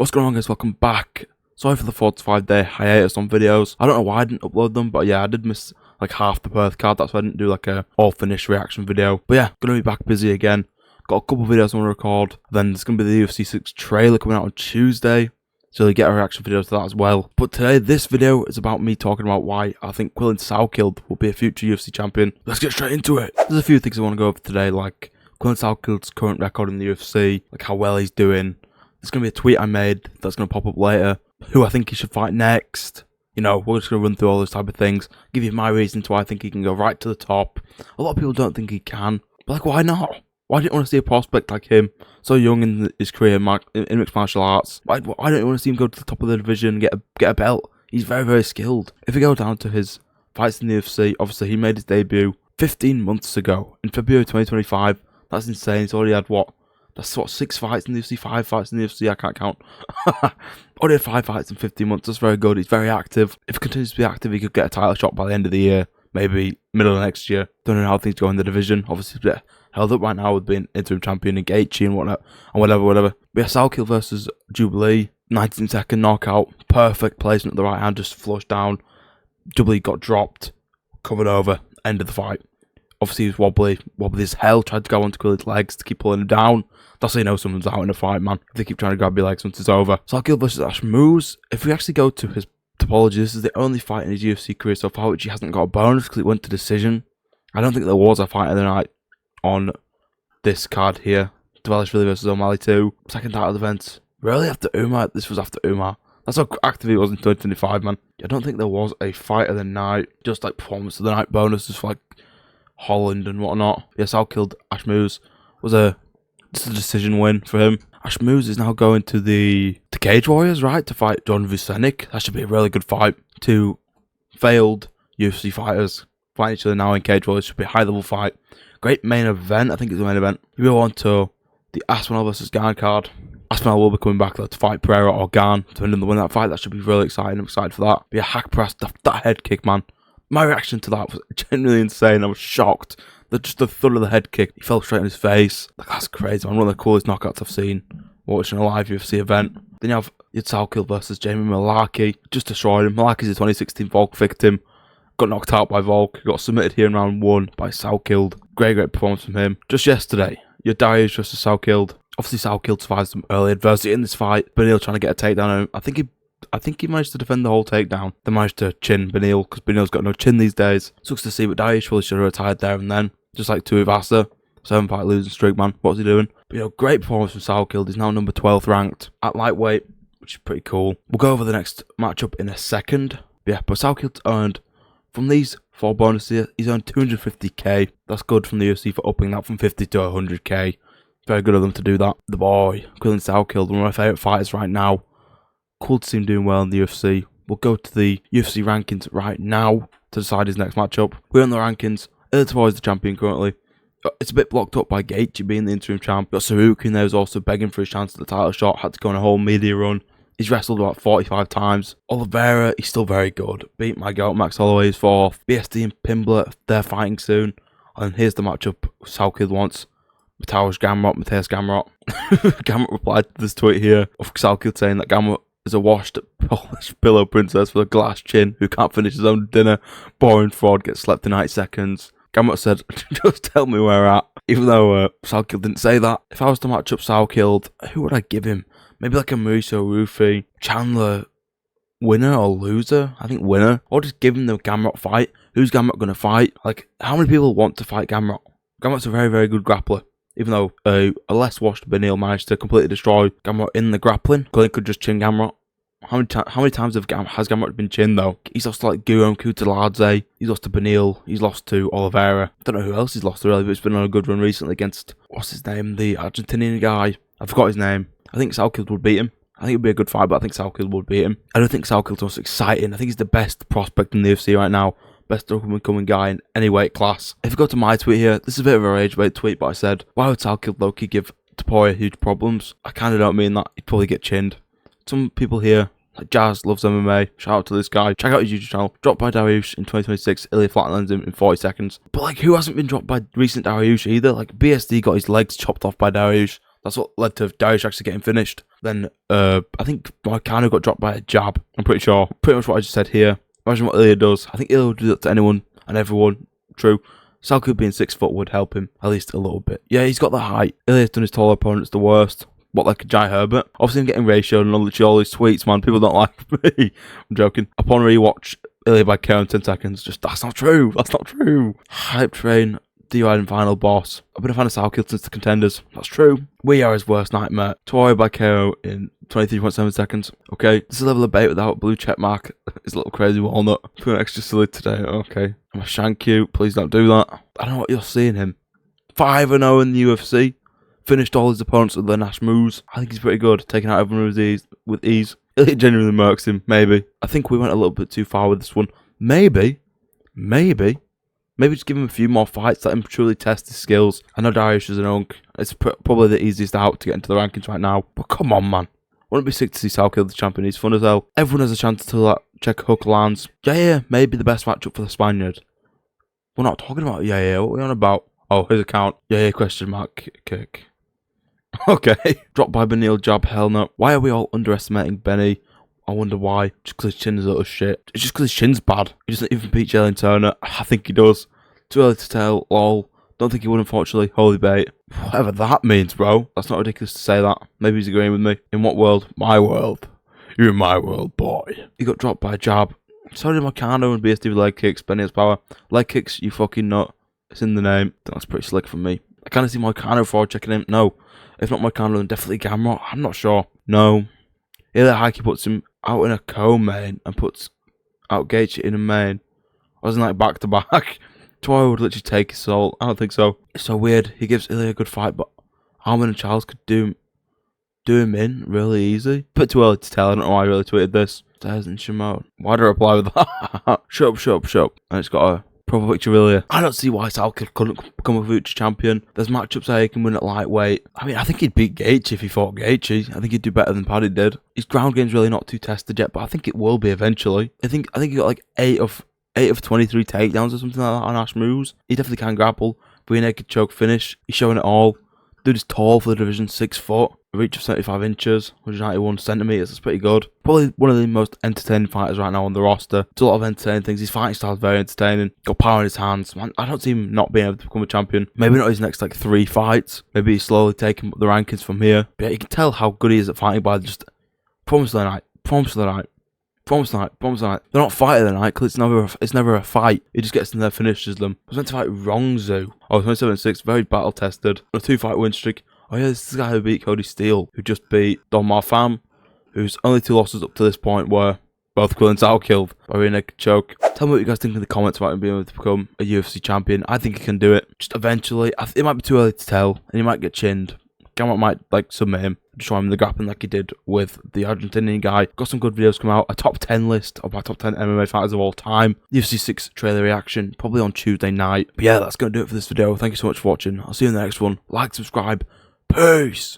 What's going on, guys? Welcome back. Sorry for the 4 to 5 day hiatus on videos. I don't know why I didn't upload them, but yeah, I did miss like half the Perth card. That's why I didn't do like a all finished reaction video. But yeah, gonna be back busy again. Got a couple videos I want to record. Then there's gonna be the UFC 6 trailer coming out on Tuesday, so you'll get a reaction video to that as well. But today, this video is about me talking about why I think Quillan Salkilld will be a future UFC champion. Let's get straight into it. There's a few things I want to go over today, like Quillan Salkild's current record in the UFC, like how well he's doing. There's going to be a tweet I made that's going to pop up later, who I think he should fight next. You know, we're just going to run through all those type of things, give you my reasons why I think he can go right to the top. A lot of people don't think he can, but like, why not? Why don't you want to see a prospect like him, so young in his career in mixed martial arts? Why don't you want to see him go to the top of the division and get a belt? He's very, very skilled. If we go down to his fights in the UFC, obviously he made his debut 15 months ago, in February 2025. That's insane. He's already had, that's 6 fights in the UFC, 5 fights in the UFC, I can't count. Already had 5 fights in 15 months, that's very good. He's very active. If he continues to be active, he could get a title shot by the end of the year, maybe middle of next year. Don't know how things go in the division. Obviously, he's a bit held up right now with being interim champion in Gaethje and whatnot, and whatever. But yeah, Salkilld versus Jubilee, 19-second knockout, perfect placement of the right hand, just flushed down. Jubilee got dropped, covered over, end of the fight. Obviously, he was wobbly as hell, tried to go onto Quillan's legs to keep pulling him down. That's how you know someone's out in a fight, man. If they keep trying to grab your legs once it's over. Salkilld versus Ashmouz. If we actually go to his topology, this is the only fight in his UFC career so far which he hasn't got a bonus because it went to decision. I don't think there was a fight of the night on this card here. Dvalishvili versus O'Malley 2. Second title defense. Really after Umar? This was after Umar. That's how active he was in 2025, man. I don't think there was a fight of the night. Just like performance of the night bonuses for like Holland and whatnot. Yes, Salkilld Ashmouz was just a decision win for him. Ashmouz is now going to the Cage Warriors, right, to fight John Vucenic. That should be a really good fight. 2 failed UFC fighters fighting each other now in Cage Warriors. Should be a high level fight. Great main event. I think it's the main event. We go on to the Aspinall versus Garn card. Aspinall will be coming back though to fight Pereira or Garn, depending on the win that fight. That should be really exciting. I'm excited for that. Be a hack press. That head kick, man. My reaction to that was genuinely insane. I was shocked. Just the thud of the head kick. He fell straight in his face. Like, that's crazy, man. One of the coolest knockouts I've seen watching a live UFC event. Then you have Salkilld versus Jamie Mullarkey. Just destroyed him. Mullarkey's a 2016 Volk victim. Got knocked out by Volk. Got submitted here in round 1 by Salkilld. Great performance from him. Just yesterday, your Dariush versus Salkilld. Obviously, Salkilld survived some early adversity in this fight. Beneil trying to get a takedown on him. I think he managed to defend the whole takedown. They managed to chin Beneil, because Beneil's got no chin these days. Sucks to see, but Dariush really should have retired there and then. Just like Tuivasa. 7-fight losing streak, man. What's he doing? But great performance from Salkilld. He's now number 12 ranked at lightweight, which is pretty cool. We'll go over the next matchup in a second. But Salkild's earned, from these 4 bonuses, he's earned 250k. That's good from the UFC for upping that from 50 to 100k. Very good of them to do that. The boy, Quillan Salkilld, one of my favourite fighters right now. Cool to see him doing well in the UFC. We'll go to the UFC rankings right now to decide his next matchup. We're on the rankings. Ilitvar is the champion currently. It's a bit blocked up by Gaethje being the interim champ. Got Saruki in there who's also begging for his chance at the title shot. Had to go on a whole media run. He's wrestled about 45 times. Oliveira, he's still very good. Beat my goat Max Holloway's 4th. BSD and Pimbler, they're fighting soon. And here's the matchup Salkilld wants. Mateusz Gamrot. Gamrot replied to this tweet here of Salkilld saying that Gamrot is a washed Polish pillow princess with a glass chin who can't finish his own dinner. Boring fraud, gets slept in 8 seconds. Gamrot said, just tell me where we're at. Even though Salkilld didn't say that. If I was to match up Salkilld, who would I give him? Maybe like a Mauricio Rufy. Chandler, winner or loser? I think winner. Or just give him the Gamrot fight. Who's Gamrot going to fight? Like, how many people want to fight Gamrot? Gamrot's a very, very good grappler. Even though a less washed Beneil managed to completely destroy Gamrot in the grappling, Quillan could just chin Gamrot. How many times has Gamrot been chinned though? He's lost to like Guillaume Kutaladze, he's lost to Beneil, he's lost to Oliveira. I don't know who else he's lost to really, but he's been on a good run recently against, what's his name, the Argentinian guy. I forgot his name. I think Salkilld would beat him. I think it would be a good fight, but I think Salkilld would beat him. I don't think Salkild's most exciting. I think he's the best prospect in the UFC right now. Best up-and-coming guy in any weight class. If you go to my tweet here, this is a bit of a rage bait tweet, but I said, why would Salkilld low-key give Topuria huge problems? I kind of don't mean that. He'd probably get chinned. Some people here, like Jazz, loves MMA. Shout out to this guy. Check out his YouTube channel. Dropped by Dariush in 2026. Ilya flatlands him in 40 seconds. But like, who hasn't been dropped by recent Dariush either? Like, BSD got his legs chopped off by Dariush. That's what led to Darius actually getting finished. Then I think Moicano got dropped by a jab. I'm pretty sure. Pretty much what I just said here. Imagine what Ilya does. I think Ilya would do that to anyone and everyone. True. Salkilld being 6 foot would help him at least a little bit. Yeah, he's got the height. Ilya's done his taller opponents the worst. What, like a Jai Herbert? Obviously, I'm getting ratioed and literally all these tweets, man. People don't like me. I'm joking. Upon rewatch, Ilya by KO in 10 seconds. Just, that's not true. That's not true. Hype train. DUI and final boss. I've been a fan of Salkilld since the contenders. That's true. We are his worst nightmare. Toyo by KO in 23.7 seconds. Okay, this is a level of bait without blue check mark. It's a little crazy walnut. Feeling extra silly today. Okay. I'm gonna shank you. Please don't do that. I don't know what you're seeing him. 5-0 in the UFC. Finished all his opponents with their Nash moves. I think he's pretty good. Taking out everyone with ease. It genuinely murks him. Maybe. I think we went a little bit too far with this one. Maybe just give him a few more fights, let him truly test his skills. I know Darius is an unk. It's probably the easiest out to get into the rankings right now. But come on, man. Wouldn't it be sick to see Salkilld the champion? He's fun as hell. Everyone has a chance to check hook lands. Yeah, maybe the best matchup for the Spaniard. We're not talking about yeah. What are we on about? Oh, his account. Yeah, question mark kick. Okay. Dropped by Benil jab, hell no. Why are we all underestimating Benny? I wonder why. Just because his chin is a little shit. It's just because his chin's bad. He doesn't even beat Jalen Turner. I think he does. Too early to tell. Lol. Don't think he would, unfortunately. Holy bait. Whatever that means, bro. That's not ridiculous to say that. Maybe he's agreeing with me. In what world? My world. You're in my world, boy. He got dropped by a jab. So did Moicano and BSD with leg kicks. Benny has power. Leg kicks, you fucking nut. It's in the name. That's pretty slick from me. I kind of see Moicano forward checking him. No. If not Moicano, then definitely Gamrot. I'm not sure. No. Either Haki puts him out in a co-main and puts out Gaethje in a main. Wasn't like back to back. Toyo would literally take his soul. I don't think so. It's so weird. He gives Ilya a good fight, but Armin and Charles could do him in really easy. Bit too early to tell. I don't know why I really tweeted this. Stairs and Shimon. Why did I reply with that? Shut up. And it's got a proper picture of Ilya. I don't see why Salkilld couldn't become a future champion. There's matchups where he can win at lightweight. I mean, I think he'd beat Gaethje if he fought Gaethje. I think he'd do better than Paddy did. His ground game's really not too tested yet, but I think it will be eventually. I think he got like 8 of 23 takedowns or something like that on Ash moves. He definitely can grapple. Rear naked choke finish. He's showing it all. Dude is tall for the division, 6 foot. A reach of 75 inches, 191 centimeters. That's pretty good. Probably one of the most entertaining fighters right now on the roster. Does a lot of entertaining things. His fighting style is very entertaining. Got power in his hands. Man, I don't see him not being able to become a champion. Maybe not his next 3 fights. Maybe he's slowly taking up the rankings from here. But yeah, you can tell how good he is at fighting by just promise of the night. They're not fighting the night because it's never a fight. He just gets in there, finishes them. I was meant to fight Rongzhu. 27-6, very battle tested. A 2-fight win streak. Oh yeah, this is the guy who beat Cody Steele, who just beat Don Marfam, whose only 2 losses up to this point were both Quillan Salkilld by rear naked choke. Tell me what you guys think in the comments about him being able to become a UFC champion. I think he can do it. Just eventually. It might be too early to tell, and he might get chinned. Gamrot might submit him, show him the grappling like he did with the Argentinian guy. Got some good videos come out. A top 10 list of my top 10 MMA fighters of all time. UFC 6 trailer reaction, probably on Tuesday night. But yeah, that's going to do it for this video. Thank you so much for watching. I'll see you in the next one. Like, subscribe. Peace!